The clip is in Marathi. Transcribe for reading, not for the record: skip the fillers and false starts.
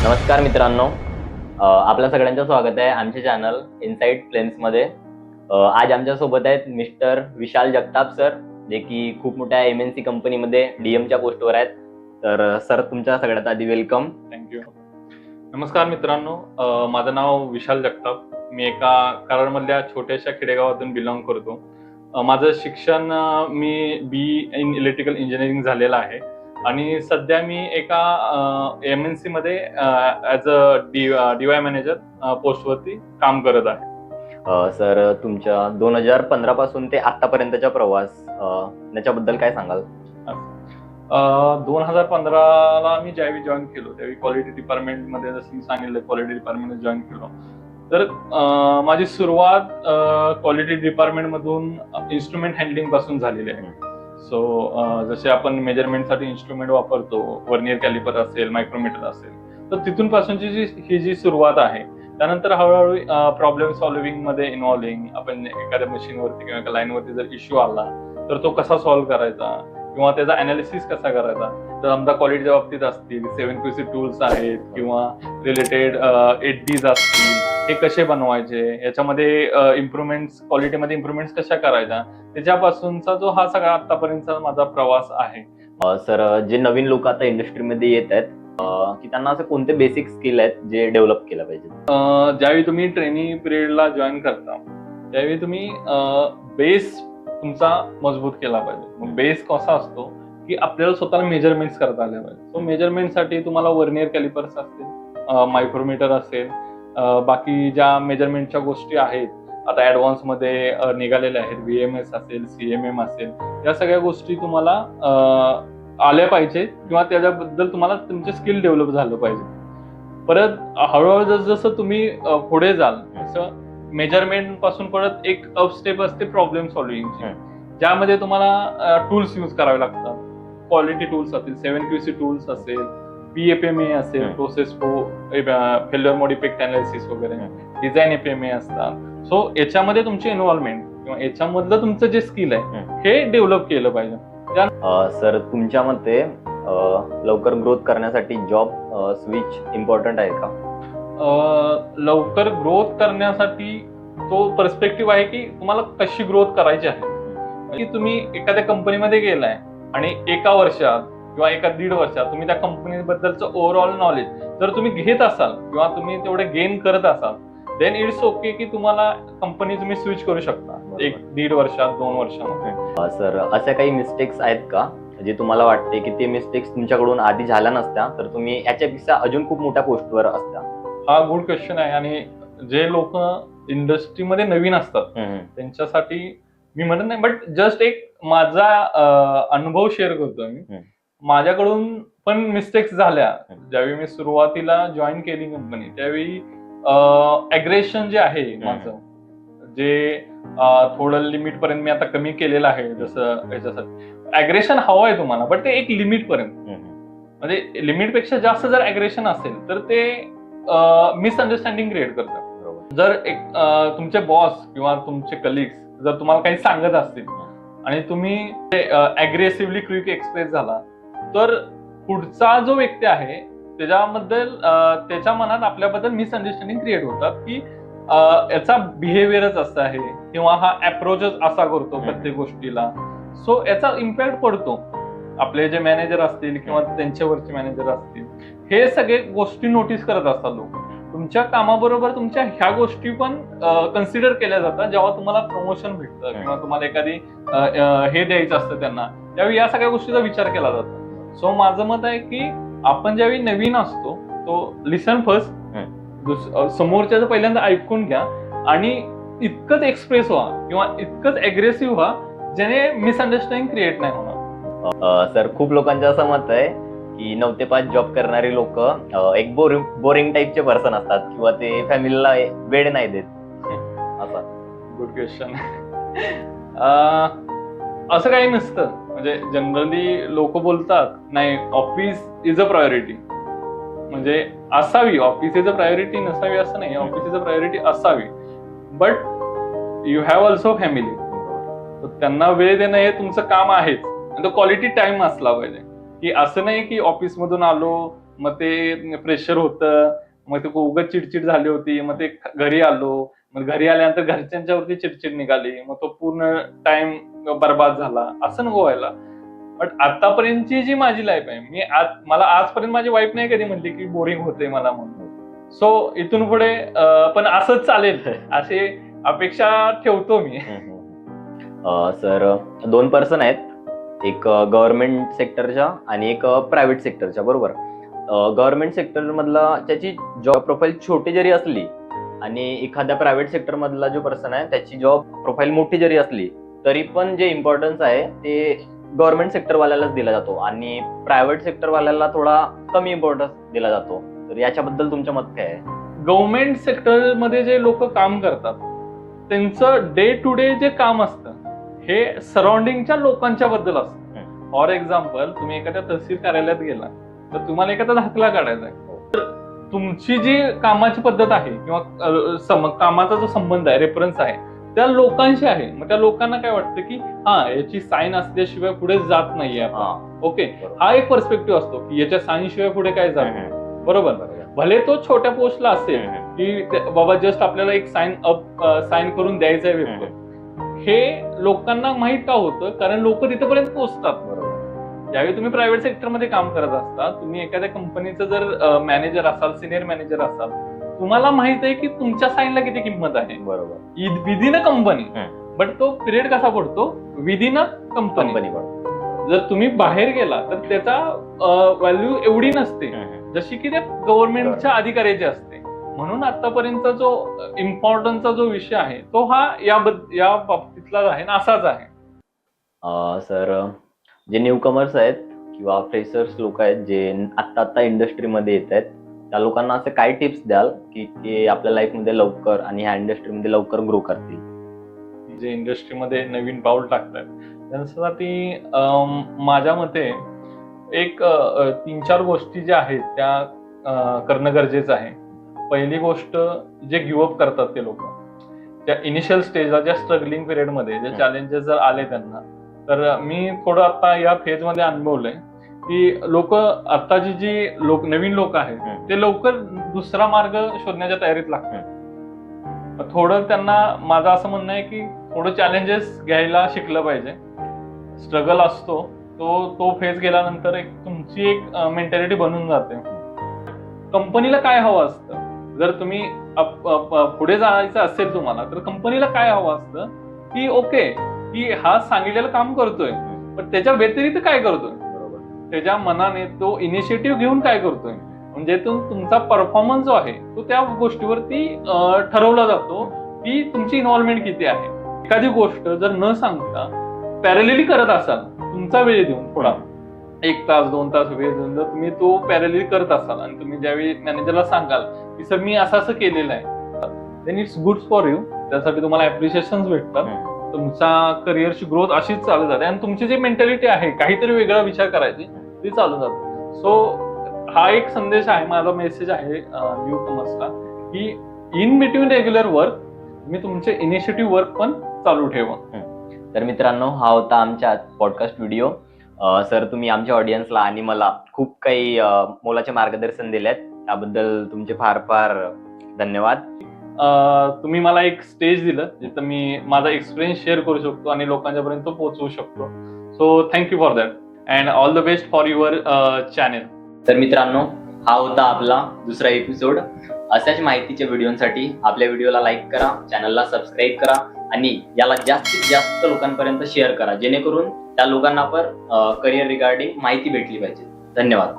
नमस्कार मित्रांनो, आपल्या सगळ्यांचं स्वागत आहे आमच्या चॅनल इनसाइट प्लेन्समध्ये. आज आमच्या सोबत आहेत मिस्टर विशाल जगताप सर, जे की खूप मोठ्या MNC कंपनीमध्ये डीएमच्या पोस्टवर आहेत. तर सर, तुमच्या सगळ्यात आधी वेलकम. थँक्यू. नमस्कार मित्रांनो, माझं नाव विशाल जगताप. मी एका कराडमधल्या छोट्याशा खेडेगावातून बिलॉंग करतो. माझं शिक्षण मी BE इन इलेक्ट्रिकल इंजिनिअरिंग झालेलं आहे आणि सध्या मी एका MNC मध्ये ॲज अ DY मॅनेजर पोस्टवरती काम करत आहे. सर, तुमच्या 2015 पासून ते आतापर्यंतचा प्रवास त्याच्याबद्दल काय सांगाल? 2015ला मी ज्यावेळी जॉईन केलो त्यावेळी क्वालिटी डिपार्टमेंटमध्ये, जसं मी सांगितलं, क्वालिटी डिपार्टमेंट जॉईन केलो. तर माझी सुरुवात क्वालिटी डिपार्टमेंटमधून इन्स्ट्रुमेंट हँडलिंग पासून झालेली आहे. सो जसे आपण मेजरमेंटसाठी इन्स्ट्रुमेंट वापरतो, वर्नियर कॅलिपर असेल, मायक्रोमीटर असेल, तर तिथून पासूनची ही जी सुरुवात आहे. त्यानंतर हळूहळू प्रॉब्लेम सॉल्व्हिंग मध्ये इन्व्हॉल्विंग, आपण एखाद्या मशीनवरती किंवा एका लाईनवरती जर इश्यू आला तर तो कसा सॉल्व्ह करायचा किंवा त्याचा अनालिसिस कसा करायचा. तर समजा क्वालिटीच्या बाबतीत असतील 7QC टूल्स आहेत किंवा रिलेटेड 8Ds असतील, हे कसे बनवायचे, याच्यामध्ये इम्प्रुव्हमेंट्स, क्वालिटीमध्ये इम्प्रुव्हमेंट्स कशा करायच्या, त्याच्यापासूनचा जो हा सगळा आतापर्यंतचा माझा प्रवास आहे. सर, जे नवीन लोक आता इंडस्ट्रीमध्ये येत आहेत, की त्यांना असं कोणते बेसिक स्किल आहेत जे डेव्हलप केलं पाहिजे? ज्यावेळी तुम्ही ट्रेनिंग पिरियडला जॉईन करता त्यावेळी तुम्ही बेस तुमचा मजबूत केला पाहिजे. मग बेस कसा असतो की आपल्याला स्वतःला मेजरमेंट्स करता आले पाहिजे. सो मेजरमेंटसाठी तुम्हाला वर्नियर कॅलिपर्स असतील, मायक्रोमीटर असेल, बाकी ज्या मेजरमेंटच्या गोष्टी आहेत आता ऍडव्हान्स मध्ये निघालेल्या आहेत, VMS असेल, CMM असेल, या सगळ्या गोष्टी तुम्हाला आल्या पाहिजे किंवा त्याच्याबद्दल तुम्हाला तुमचे स्किल डेव्हलप झालं पाहिजे. परत हळूहळू जसं तुम्ही पुढे जाल तसं मेजरमेंट पासून परत एक अप स्टेप असते प्रॉब्लेम सॉल्व्हिंगची, ज्यामध्ये तुम्हाला टूल्स यूज करावे लागतात. क्वालिटी टूल्स असतील, 7QC टूल्स असेल, PFMA असेल, प्रोसेस फेल्युअर मोड इफेक्ट अनालिसिस वगैरे, डिझाईन FMA असतात. सो याच्यामध्ये तुमची इन्व्हॉल्वमेंट किंवा याच्यामधलं तुमचं जे स्किल आहे हे डेव्हलप केलं पाहिजे. सर, तुमच्या मते लवकर ग्रोथ करण्यासाठी जॉब स्विच इम्पॉर्टंट आहे का? लवकर ग्रोथ करण्यासाठी तो पर्स्पेक्टिव्ह आहे की तुम्हाला कशी ग्रोथ करायची आहे. की तुम्ही एखाद्या कंपनीमध्ये गेलाय आणि एका वर्षात किंवा एका 1.5 वर्षात तुम्ही त्या कंपनीबद्दलचं ओव्हरऑल नॉलेज जर तुम्ही घेत असाल किंवा तुम्ही तेवढे गेन करत असाल, देन इट्स ओके की तुम्हाला कंपनी तुम्ही स्विच करू शकता 1-1.5 वर्षात, 2 वर्षामध्ये. सर, अशा काही मिस्टेक्स आहेत का जे तुम्हाला वाटते की ते मिस्टेक्स तुमच्याकडून आधी झाल्या नसत्या तर तुम्ही याच्यापेक्षा अजून खूप मोठ्या पोस्टवर असता? हा गुड क्वेश्चन आहे. आणि जे लोक इंडस्ट्रीमध्ये नवीन असतात त्यांच्यासाठी मी म्हणत नाही, बट जस्ट एक माझा अनुभव शेअर करतो मी. माझ्याकडून पण मिस्टेक्स झाल्या. ज्यावेळी मी सुरुवातीला जॉईन केली कंपनी त्यावेळी अग्रेशन जे आहे माझं, जे थोडं लिमिट पर्यंत मी आता कमी केलेलं आहे. जसं याच्यासाठी अग्रेशन हवं आहे तुम्हाला, बट ते एक लिमिट पर्यंत, म्हणजे लिमिट पेक्षा जास्त जर अग्रेशन असेल तर ते मिसअंडरस्टँडिंग क्रिएट करतात. जर एक तुमचे बॉस किंवा तुमचे कलिग्स जर तुम्हाला काही सांगत असतील आणि तुम्ही अग्रेसिव्हली क्विक एक्सप्रेस झाला तर पुढचा जो व्यक्ती आहे त्याच्याबद्दल त्याच्या मनात आपल्याबद्दल मिसअंडरस्टँडिंग क्रिएट होतात की याचा बिहेवियरच असा आहे किंवा हा अप्रोचच असा करतो प्रत्येक गोष्टीला. सो याचा इम्पॅक्ट पडतो. आपले जे मॅनेजर असतील किंवा त्यांच्यावरचे मॅनेजर असतील, हे सगळे गोष्टी नोटीस करत असतात लोक. तुमच्या कामाबरोबर तुमच्या ह्या गोष्टी पण कन्सिडर केल्या जातात जेव्हा तुम्हाला प्रमोशन भेटतं किंवा तुम्हाला एखादी हे द्यायचं असतं त्यांना, त्यावेळी या सगळ्या गोष्टीचा विचार केला जातो. सो माझं मत आहे की आपण ज्यावेळी नवीन असतो तो लिसन फर्स्ट, समोरच्याचं पहिल्यांदा ऐकून घ्या आणि इतकंच एक्सप्रेस व्हा किंवा इतकंच अग्रेसिव्ह व्हा ज्याने मिसअंडरस्टँडिंग क्रिएट नाही होणार. सर, खूप लोकांचं असं मत आहे की 9 ते 5 जॉब करणारी लोक एक बोरिंग टाईपचे पर्सन असतात किंवा ते फॅमिलीला वेळ नाही देत. असा गुड क्वेश्चन. असं काही नसतं. म्हणजे जनरली लोक बोलतात नाही, ऑफिस इज अ प्रायोरिटी, म्हणजे असावी, ऑफिस इज अ प्रायोरिटी नसावी असं नाही, ऑफिस इज अ प्रायोरिटी असावी, but you have also family. त्यांना वेळ देणं हे तुमचं काम आहेच. तो क्वालिटी टाइम असला पाहिजे. की असं नाही की ऑफिस मधून आलो मग ते प्रेशर होतं, मग ते उगाच चिडचिड झाली होती, मग ते घरी आलो, मग घरी आल्यानंतर घरच्यांच्यावरती चिडचिड निघाली, मग तो पूर्ण टाइम बर्बाद झाला. असं नको व्हायला. बट आतापर्यंतची जी माझी लाईफ आहे, मला आजपर्यंत माझी वाईफ नाही कधी म्हणली की बोरिंग होते मला म्हणून. सो इथून पुढे पण असंच चालेल अशी अपेक्षा ठेवतो मी. सर 2 पर्सन आहेत, एक गव्हर्नमेंट सेक्टरच्या आणि एक प्रायव्हेट सेक्टरच्या, बरोबर. गव्हर्नमेंट सेक्टर मधला त्याची जॉब प्रोफाईल छोटी जरी असली आणि एखाद्या प्रायव्हेट सेक्टर मधला जो पर्सन आहे त्याची जॉब प्रोफाईल मोठी जरी असली तरी पण जे इम्पॉर्टन्स आहे ते गव्हर्नमेंट सेक्टर वाल्यालाच दिला जातो आणि प्रायव्हेट सेक्टर वाल्याला थोडा कमी इम्पॉर्टन्स दिला जातो. तर याच्याबद्दल तुमचं मत काय आहे? गव्हर्नमेंट सेक्टर मध्ये जे लोक काम करतात त्यांचं डे टू डे जे काम असतं हे सराउंडिंगच्या लोकांच्या बद्दल असतं. फॉर एक्झाम्पल, तुम्ही एखाद्या तहसील कार्यालयात गेला तर तुम्हाला एखादा दाखला काढायचा आहे, तर तुमची जी कामाची पद्धत आहे किंवा कामाचा जो संबंध आहे, रेफरन्स आहे, त्या लोकांशी आहे. मग त्या लोकांना काय वाटतं की याची साईन असल्याशिवाय पुढे जात नाहीये. ओके, हा एक पर्स्पेक्टिव्ह असतो की याच्या साईन शिवाय पुढे काय जात नाही. बरोबर. भले तो छोट्या पोस्टला असेल की बाबा जस्ट आपल्याला एक साईन करून द्यायचं आहे पेपर, हे लोकांना माहित का होतं? कारण लोक तिथपर्यंत पोहोचतात. ज्यावेळी तुम्ही प्रायव्हेट सेक्टर मध्ये काम करत असता, तुम्ही एखाद्या कंपनीचं जर मॅनेजर असाल, सिनियर मॅनेजर असाल, तुम्हाला माहित आहे की तुमच्या साईनला किती किंमत आहे. बरोबर. Within a company. बट तो पिरियड कसा पडतो? Within a company. जर तुम्ही बाहेर गेला तर त्याचा व्हॅल्यू एवढी नसते जशी की त्या गव्हर्नमेंटच्या अधिकाऱ्याची असते. म्हणून आतापर्यंतचा जो इम्पॉर्टन्सचा जो विषय आहे तो हा या बाबतीतला आहे ना, असाच आहे. सर, जे न्यू कमर्स आहेत किंवा फ्रेशर्स लोक आहेत जे आता इंडस्ट्रीमध्ये येत आहेत, त्या लोकांना असे काय टिप्स द्याल की ते आपल्या लाईफमध्ये लवकर आणि ह्या इंडस्ट्रीमध्ये लवकर ग्रो करतील? जे इंडस्ट्रीमध्ये नवीन पाऊल टाकतात त्यांच्यासाठी माझ्या मते एक 3-4 गोष्टी ज्या आहेत त्या करणं गरजेचं आहे. पहिली गोष्ट, जे गिव्हअप करतात ते लोक त्या इनिशियल स्टेजला, ज्या स्ट्रगलिंग पिरियडमध्ये जे चॅलेंजेस जर आले त्यांना, तर मी थोडं आता या फेजमध्ये अनुभवलंय की लोक आताची जी नवीन लोक आहेत ते लवकर दुसरा मार्ग शोधण्याच्या तयारीत लागतात. थोडं त्यांना माझं असं म्हणणं आहे की थोडं चॅलेंजेस घ्यायला शिकलं पाहिजे. स्ट्रगल असतो तो फेज गेल्यानंतर तुमची एक मेंटॅलिटी बनून जाते. कंपनीला काय हवं असतं, जर तुम्ही पुढे जायचं असेल तुम्हाला, तर कंपनीला काय हवं असतं की ओके की हा सांगितलेलं काम करतोय, पण त्याच्या व्यतिरिक्त काय करतोय, त्याच्या मनाने तो इनिशिएटिव्ह घेऊन काय करतोय, म्हणजे तुमचा परफॉर्मन्स जो आहे तो त्या गोष्टीवरती ठरवला जातो की तुमची इन्व्हॉल्वमेंट किती आहे. एखादी गोष्ट जर न सांगता पॅरलली करत असाल, तुमचा वेळ देऊन थोडा 1 तास 2 तास वेळ देऊन जर तुम्ही तो पॅरलली करत असाल आणि तुम्ही ज्यावेळी मॅनेजरला सांगाल की सर मी असं केलेलं आहे, then it's good for you. त्यासाठी तुम्हाला ऍप्रिशिएशन भेटतात, तुमचा करिअरची ग्रोथ अशीच चालू जाते आणि तुमची जी मेंटॅलिटी आहे काहीतरी वेगळा विचार करायची ती चालू जाते. सो हा एक संदेश आहे, माझा मेसेज आहे न्यू कमर्सला की इन बिटवीन रेग्युलर वर्क तुम्ही तुमचे इनिशिएटिव्ह वर्क पण चालू ठेवा. तर मित्रांनो, हा होता आमच्या पॉडकास्ट व्हिडिओ. सर, तुम्ही आमच्या ऑडियन्सला आणि मला खूप काही मोलाचे मार्गदर्शन दिलेत, त्याबद्दल तुमचे फार फार धन्यवाद. तुम्ही मला एक स्टेज दिलं जिथं मी माझा एक्सपिरियन्स शेअर करू शकतो आणि लोकांच्यापर्यंत पोहोचवू शकतो. So thank you for that and all the best for your channel. तर मित्रांनो, हा होता आपला दुसरा एपिसोड. अशाच माहितीच्या व्हिडिओसाठी आपल्या व्हिडिओला लाईक करा, चॅनलला सबस्क्राईब करा आणि याला जास्तीत जास्त लोकांपर्यंत शेअर करा, जेणेकरून त्या लोकांना पण करिअर रिगार्डिंग माहिती भेटली पाहिजे. धन्यवाद.